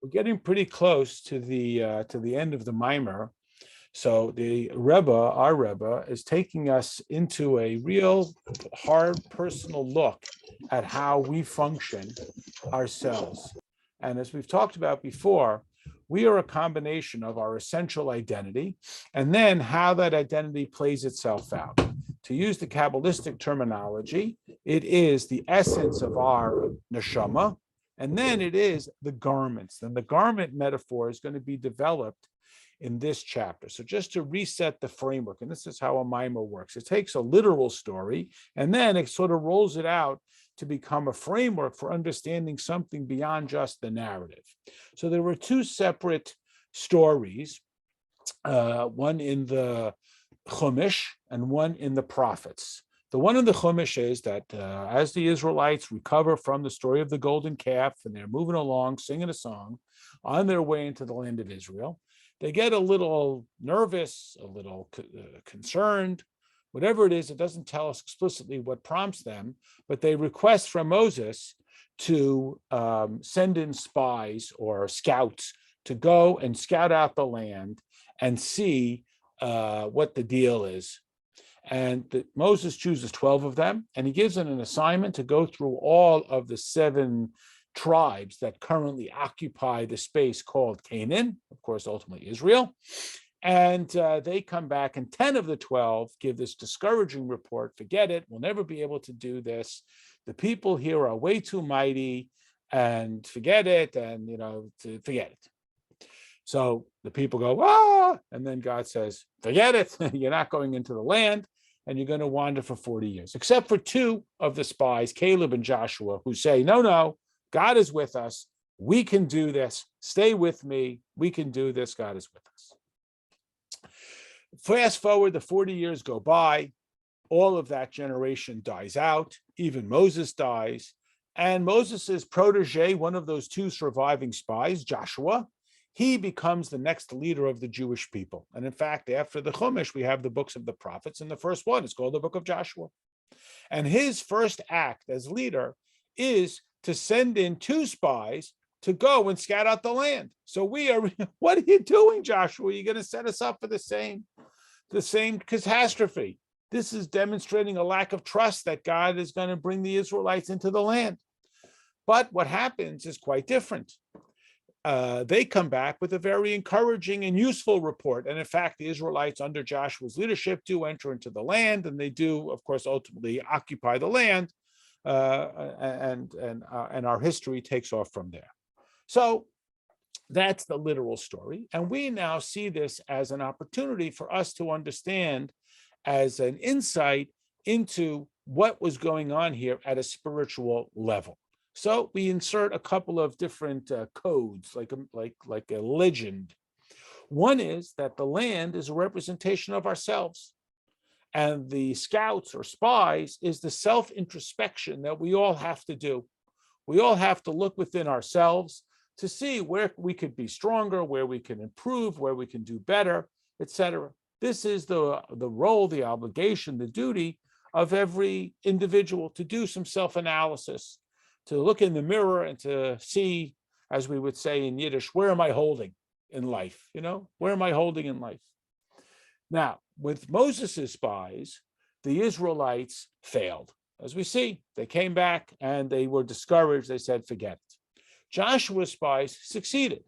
We're getting pretty close to the end of the mimer. So the Rebbe, our Rebbe, is taking us into a real hard personal look at how we function ourselves. And as we've talked about before, we are a combination of our essential identity and then how that identity plays itself out. To use the Kabbalistic terminology, it is the essence of our neshama, and then it is the garments. And the garment metaphor is going to be developed in this chapter. So just to reset the framework, and this is how a mimer works. It takes a literal story, and then it sort of rolls it out to become a framework for understanding something beyond just the narrative. So there were two separate stories, one in the Chumash and one in the prophets. The one in the Chumash is that as the Israelites recover from the story of the golden calf and they're moving along, singing a song on their way into the land of Israel, they get a little nervous, a little concerned, whatever it is. It doesn't tell us explicitly what prompts them, but they request from Moses to send in spies or scouts to go and scout out the land and see what the deal is. And Moses chooses 12 of them, and he gives them an assignment to go through all of the 7 tribes that currently occupy the space called Canaan, of course, ultimately Israel. And they come back, and 10 of the 12 give this discouraging report: forget it, we'll never be able to do this. The people here are way too mighty, and forget it, and forget it. So the people go, ah, and then God says, forget it, you're not going into the land, and you're going to wander for 40 years, except for 2 of the spies, Caleb and Joshua, who say, no, God is with us. We can do this. Stay with me. We can do this. God is with us. Fast forward, the 40 years go by. All of that generation dies out. Even Moses dies. And Moses' protege, one of those 2 surviving spies, Joshua, he becomes the next leader of the Jewish people. And in fact, after the Chumash, we have the books of the prophets. And the first one is called the book of Joshua. And his first act as leader is to send in 2 spies to go and scout out the land. So what are you doing, Joshua? You're going to set us up for the same catastrophe. This is demonstrating a lack of trust that God is going to bring the Israelites into the land. But what happens is quite different. They come back with a very encouraging and useful report. And in fact, the Israelites under Joshua's leadership do enter into the land, and they do, of course, ultimately occupy the land. And our history takes off from there. So that's the literal story. And we now see this as an opportunity for us to understand, as an insight into what was going on here at a spiritual level. So we insert a couple of different codes, like a legend. One is that the land is a representation of ourselves. And the scouts or spies is the self-introspection that we all have to do. We all have to look within ourselves to see where we could be stronger, where we can improve, where we can do better, etc. This is the role, the obligation, the duty of every individual to do some self-analysis, to look in the mirror and to see, as we would say in Yiddish, where am I holding in life? Where am I holding in life? Now, with Moses' spies, the Israelites failed. As we see, they came back and they were discouraged. They said, forget it. Joshua's spies succeeded.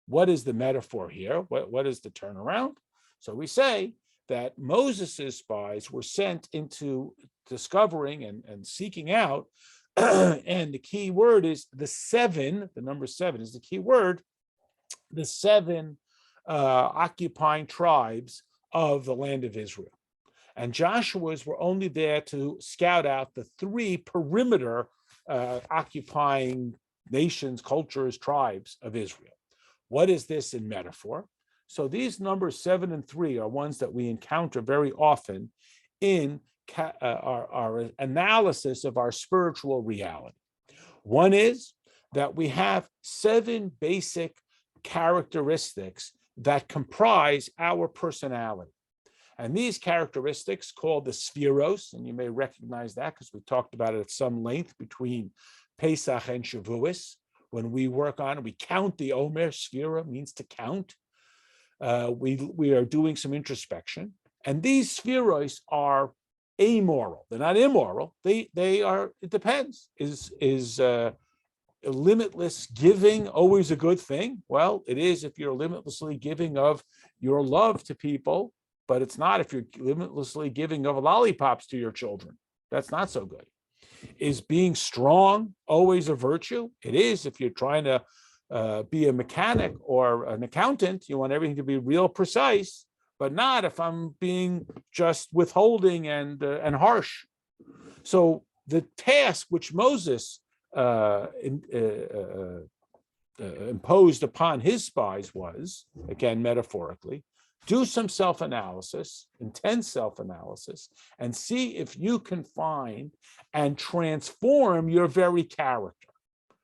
What is the metaphor here? What is the turnaround? So we say that Moses' spies were sent into discovering and seeking out, and the key word is the 7, the number 7 is the key word, the 7 occupying tribes of the land of Israel. And Joshua's were only there to scout out the 3 perimeter occupying nations, cultures, tribes of Israel. What is this in metaphor? So these numbers 7 and 3 are ones that we encounter very often in our analysis of our spiritual reality. One is that we have 7 basic characteristics that comprise our personality. And these characteristics, called the spheros, and you may recognize that because we talked about it at some length between Pesach and Shavuos, When we work on it, we count the Omer. Sphira means to count. We are doing some introspection, and these spheros are amoral. They're not immoral. They are. It depends. Is limitless giving always a good thing? Well, it is if you're limitlessly giving of your love to people, but it's not if you're limitlessly giving of lollipops to your children. That's not so good. Is being strong always a virtue? It is if you're trying to be a mechanic or an accountant. You want everything to be real precise, but not if I'm being just withholding and harsh. So the task which Moses imposed upon his spies was, again, metaphorically, do some self-analysis, intense self-analysis, and see if you can find and transform your very character.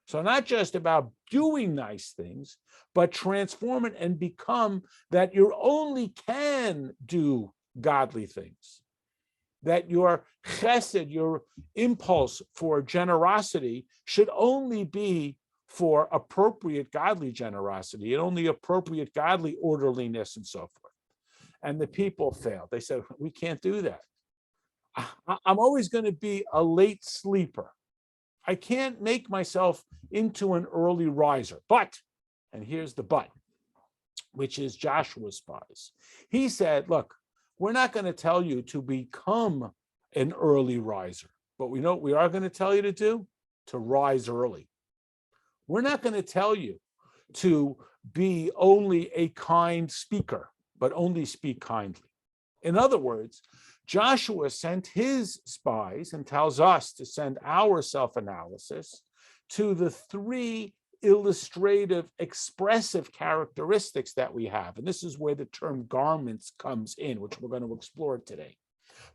So not just about doing nice things, but transform it and become that you only can do godly things. That your chesed, your impulse for generosity, should only be for appropriate godly generosity and only appropriate godly orderliness and so forth. And the people failed. They said, we can't do that. I'm always going to be a late sleeper. I can't make myself into an early riser. But, and here's the but, which is Joshua's spies. He said, look, we're not going to tell you to become an early riser, but we know what we are going to tell you to do? To rise early. We're not going to tell you to be only a kind speaker, but only speak kindly. In other words, Joshua sent his spies and tells us to send our self-analysis to the three illustrative, expressive characteristics that we have. And this is where the term garments comes in, which we're going to explore today.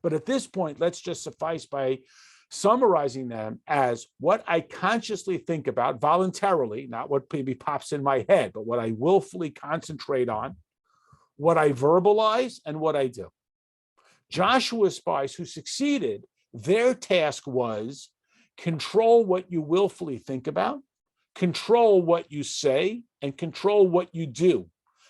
But at this point, let's just suffice by summarizing them as what I consciously think about voluntarily, not what maybe pops in my head, but what I willfully concentrate on, what I verbalize, and what I do. Joshua's spies who succeeded, their task was control what you willfully think about, control what you say, and control what you do.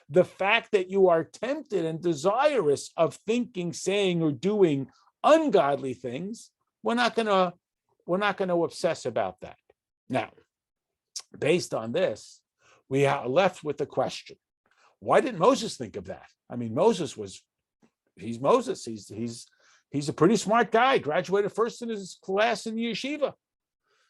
The fact that you are tempted and desirous of thinking, saying, or doing ungodly things, we're not going to obsess about that. Now, based on this, we are left with the question: why didn't Moses think of that? I mean, he's Moses. He's a pretty smart guy. Graduated first in his class in the yeshiva.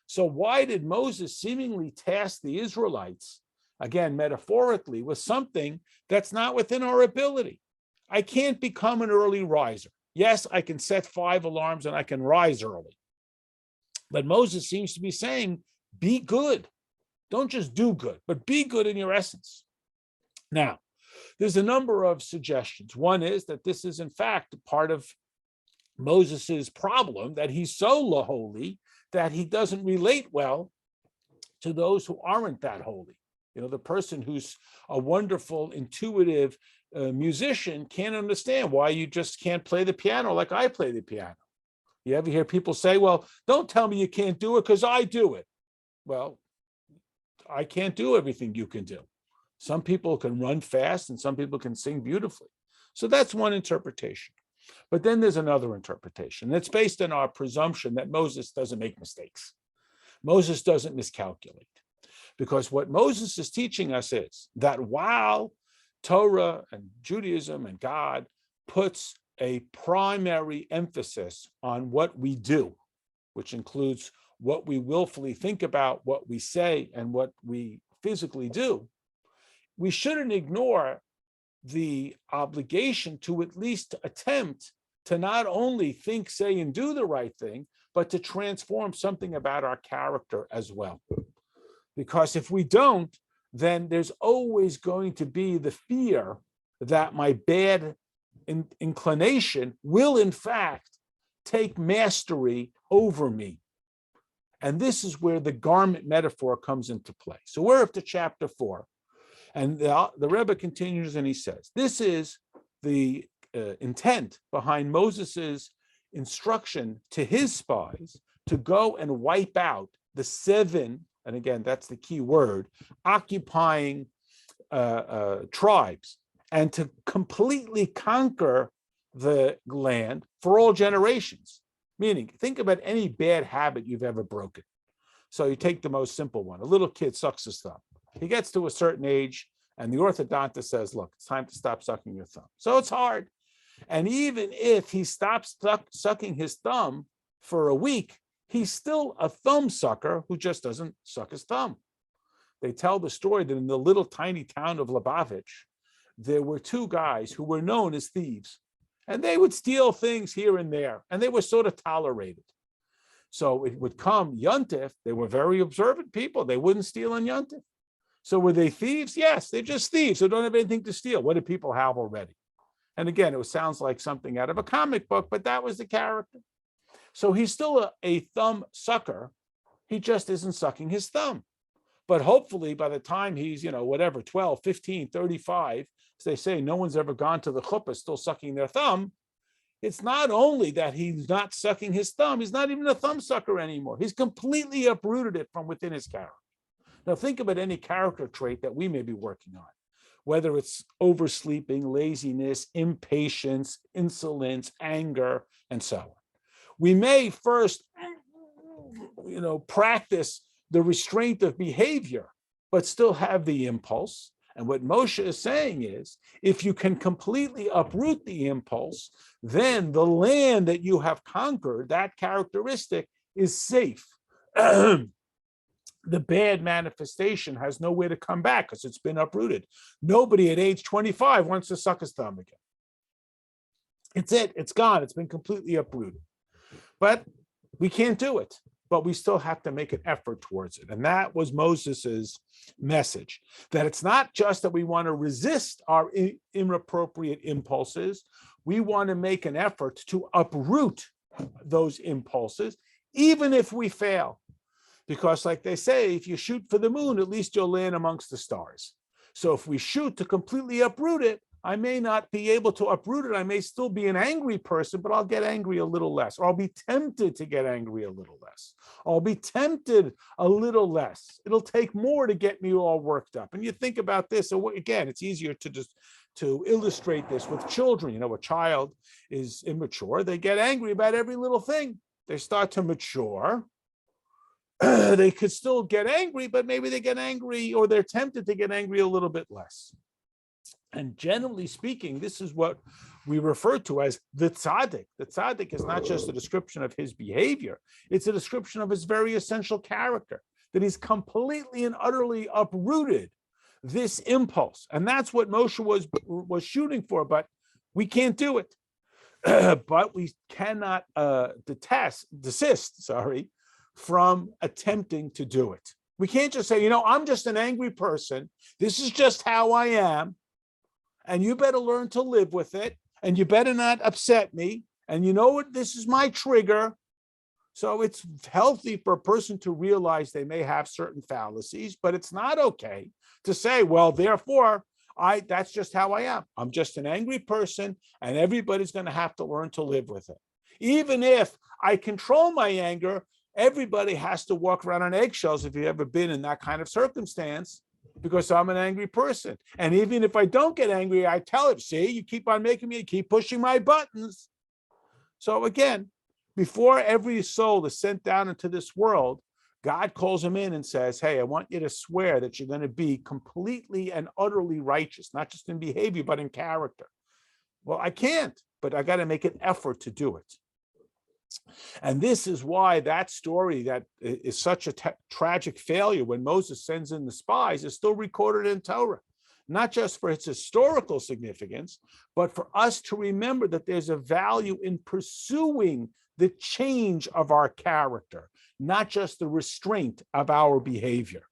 So why did Moses seemingly task the Israelites, again, metaphorically, with something that's not within our ability? I can't become an early riser. Yes, I can set 5 alarms and I can rise early. But Moses seems to be saying, be good. Don't just do good, but be good in your essence. Now, there's a number of suggestions. One is that this is, in fact, part of Moses's problem, that he's so holy that he doesn't relate well to those who aren't that holy. You know, the person who's a wonderful, intuitive musician can't understand why you just can't play the piano like I play the piano. You ever hear people say, well, don't tell me you can't do it because I do it. Well, I can't do everything you can do. Some people can run fast and some people can sing beautifully. So that's one interpretation. But then there's another interpretation. It's based on our presumption that Moses doesn't make mistakes. Moses doesn't miscalculate. Because what Moses is teaching us is that while Torah and Judaism and God puts a primary emphasis on what we do, which includes what we willfully think about, what we say, and what we physically do, we shouldn't ignore the obligation to at least attempt to not only think, say, and do the right thing, but to transform something about our character as well. Because if we don't, then there's always going to be the fear that my bad inclination will, in fact, take mastery over me. And this is where the garment metaphor comes into play. So we're up to chapter 4. And the Rebbe continues and he says, this is the intent behind Moses's instruction to his spies to go and wipe out the 7, and again, that's the key word, occupying tribes, and to completely conquer the land for all generations. Meaning, think about any bad habit you've ever broken. So you take the most simple one. A little kid sucks his thumb. He gets to a certain age, and the orthodontist says, look, it's time to stop sucking your thumb. So it's hard. And even if he stops sucking his thumb for a week, he's still a thumb sucker who just doesn't suck his thumb. They tell the story that in the little tiny town of Lubavitch, there were two guys who were known as thieves, and they would steal things here and there, and they were sort of tolerated. So it would come Yontif, they were very observant people. They wouldn't steal on Yontif. So were they thieves? Yes, they're just thieves who don't have anything to steal. What do people have already? And again, it sounds like something out of a comic book, but that was the character. So he's still a thumb sucker. He just isn't sucking his thumb. But hopefully by the time he's, 12, 15, 35, as they say, no one's ever gone to the chuppah still sucking their thumb. It's not only that he's not sucking his thumb, he's not even a thumb sucker anymore. He's completely uprooted it from within his character. Now think about any character trait that we may be working on, whether it's oversleeping, laziness, impatience, insolence, anger, and so on. We may first, practice the restraint of behavior, but still have the impulse. And what Moshe is saying is, if you can completely uproot the impulse, then the land that you have conquered, that characteristic, is safe. The bad manifestation has nowhere to come back because it's been uprooted. Nobody at age 25 wants to suck his thumb again. It's it. It's gone. It's been completely uprooted. But we can't do it. But we still have to make an effort towards it. And that was Moses's message, that it's not just that we want to resist our inappropriate impulses. We want to make an effort to uproot those impulses, even if we fail. Because like they say, if you shoot for the moon, at least you'll land amongst the stars. So if we shoot to completely uproot it, I may not be able to uproot it. I may still be an angry person, but I'll get angry a little less. Or I'll be tempted to get angry a little less. I'll be tempted a little less. It'll take more to get me all worked up. And you think about this, so again, it's easier to illustrate this with children. A child is immature. They get angry about every little thing. They start to mature. They could still get angry, but maybe they get angry or they're tempted to get angry a little bit less. And generally speaking, this is what we refer to as the tzaddik. The tzaddik is not just a description of his behavior. It's a description of his very essential character, that he's completely and utterly uprooted this impulse. And that's what Moshe was shooting for, but we can't do it. But we cannot desist from attempting to do it. We can't just say, I'm just an angry person. This is just how I am. And you better learn to live with it. And you better not upset me. And you know what? This is my trigger. So it's healthy for a person to realize they may have certain fallacies, but it's not okay to say, well, therefore, that's just how I am. I'm just an angry person, and everybody's going to have to learn to live with it. Even if I control my anger, everybody has to walk around on eggshells if you've ever been in that kind of circumstance, because I'm an angry person. And even if I don't get angry, I tell it, see, you keep on making me, keep pushing my buttons. So again, before every soul is sent down into this world, God calls him in and says, hey, I want you to swear that you're going to be completely and utterly righteous, not just in behavior, but in character. Well, I can't, but I got to make an effort to do it. And this is why that story that is such a tragic failure when Moses sends in the spies is still recorded in Torah, not just for its historical significance, but for us to remember that there's a value in pursuing the change of our character, not just the restraint of our behavior.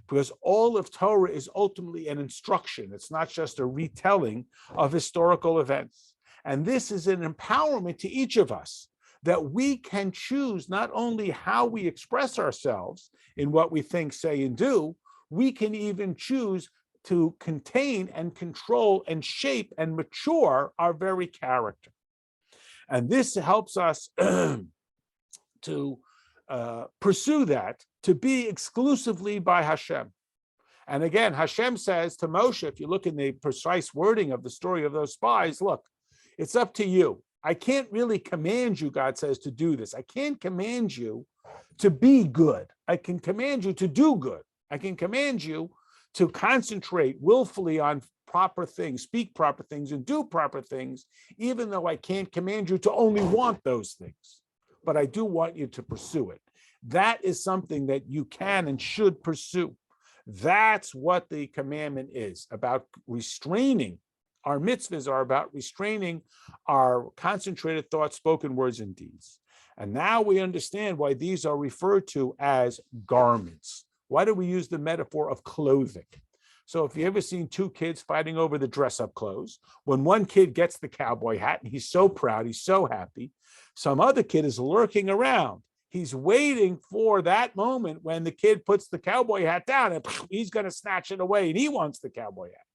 Because all of Torah is ultimately an instruction. It's not just a retelling of historical events. And this is an empowerment to each of us, that we can choose not only how we express ourselves in what we think, say, and do, we can even choose to contain and control and shape and mature our very character. And this helps us to pursue that to be exclusively by Hashem. And again, Hashem says to Moshe, if you look in the precise wording of the story of those spies, look, it's up to you. I can't really command you, God says, to do this. I can't command you to be good. I can command you to do good. I can command you to concentrate willfully on proper things, speak proper things, and do proper things, even though I can't command you to only want those things. But I do want you to pursue it. That is something that you can and should pursue. That's what the commandment is about, restraining. Our mitzvahs are about restraining our concentrated thoughts, spoken words, and deeds. And now we understand why these are referred to as garments. Why do we use the metaphor of clothing? So if you ever seen two kids fighting over the dress-up clothes, when one kid gets the cowboy hat and he's so proud, he's so happy, some other kid is lurking around. He's waiting for that moment when the kid puts the cowboy hat down and he's going to snatch it away and he wants the cowboy hat.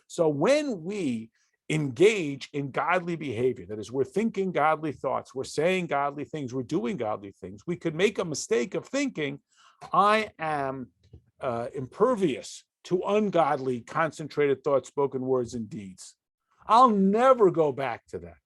So when we engage in godly behavior, that is, we're thinking godly thoughts, we're saying godly things, we're doing godly things, we could make a mistake of thinking, I am impervious to ungodly, concentrated thoughts, spoken words, and deeds. I'll never go back to that.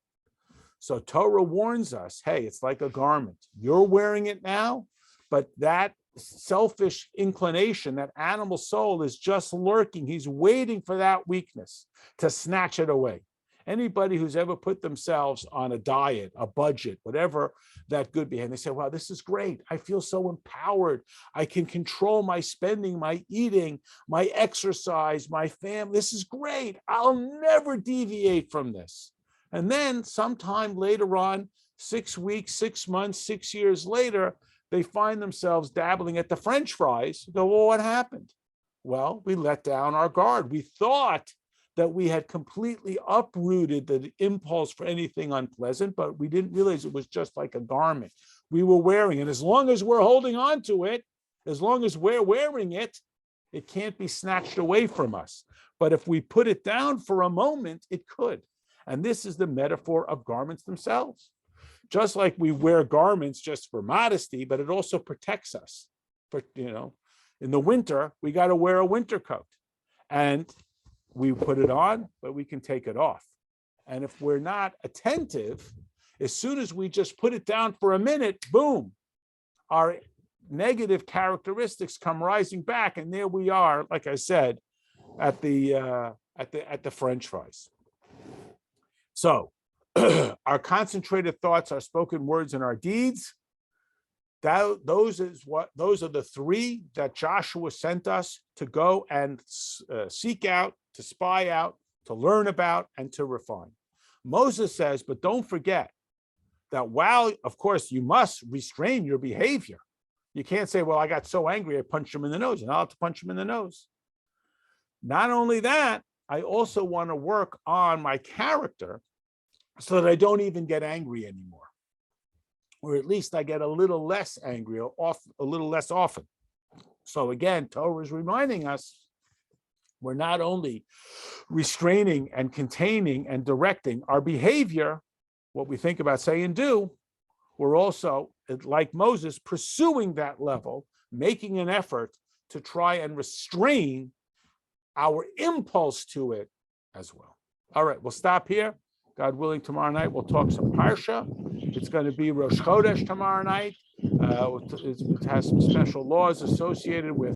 So Torah warns us, hey, it's like a garment. You're wearing it now, but that selfish inclination, that animal soul is just lurking. He's waiting for that weakness to snatch it away. Anybody who's ever put themselves on a diet, a budget, whatever that good behavior, they say, wow, this is great. I feel so empowered. I can control my spending, my eating, my exercise, my family. This is great. I'll never deviate from this. And then sometime later on, 6 weeks, 6 months, 6 years later, they find themselves dabbling at the French fries. Go, well, what happened? Well, we let down our guard. We thought that we had completely uprooted the impulse for anything unpleasant, but we didn't realize it was just like a garment we were wearing. And as long as we're holding on to it, as long as we're wearing it, it can't be snatched away from us. But if we put it down for a moment, it could. And this is the metaphor of garments themselves. Just like we wear garments just for modesty, but it also protects us. But, in the winter, we got to wear a winter coat. And we put it on, but we can take it off. And if we're not attentive, as soon as we just put it down for a minute, boom, our negative characteristics come rising back. And there we are, like I said, at the French fries. So our concentrated thoughts, our spoken words, and our deeds, those are the three that Joshua sent us to go and seek out, to spy out, to learn about, and to refine. Moses says, but don't forget that while, of course, you must restrain your behavior. You can't say, well, I got so angry, I punched him in the nose, and I'll have to punch him in the nose. Not only that, I also want to work on my character so that I don't even get angry anymore. Or at least I get a little less angry, or a little less often. So again, Torah is reminding us we're not only restraining and containing and directing our behavior, what we think about, say, and do, we're also, like Moses, pursuing that level, making an effort to try and restrain our impulse to it as well. All right, we'll stop here. God willing, tomorrow night we'll talk some Parsha. It's going to be Rosh Chodesh tomorrow night. It has some special laws associated with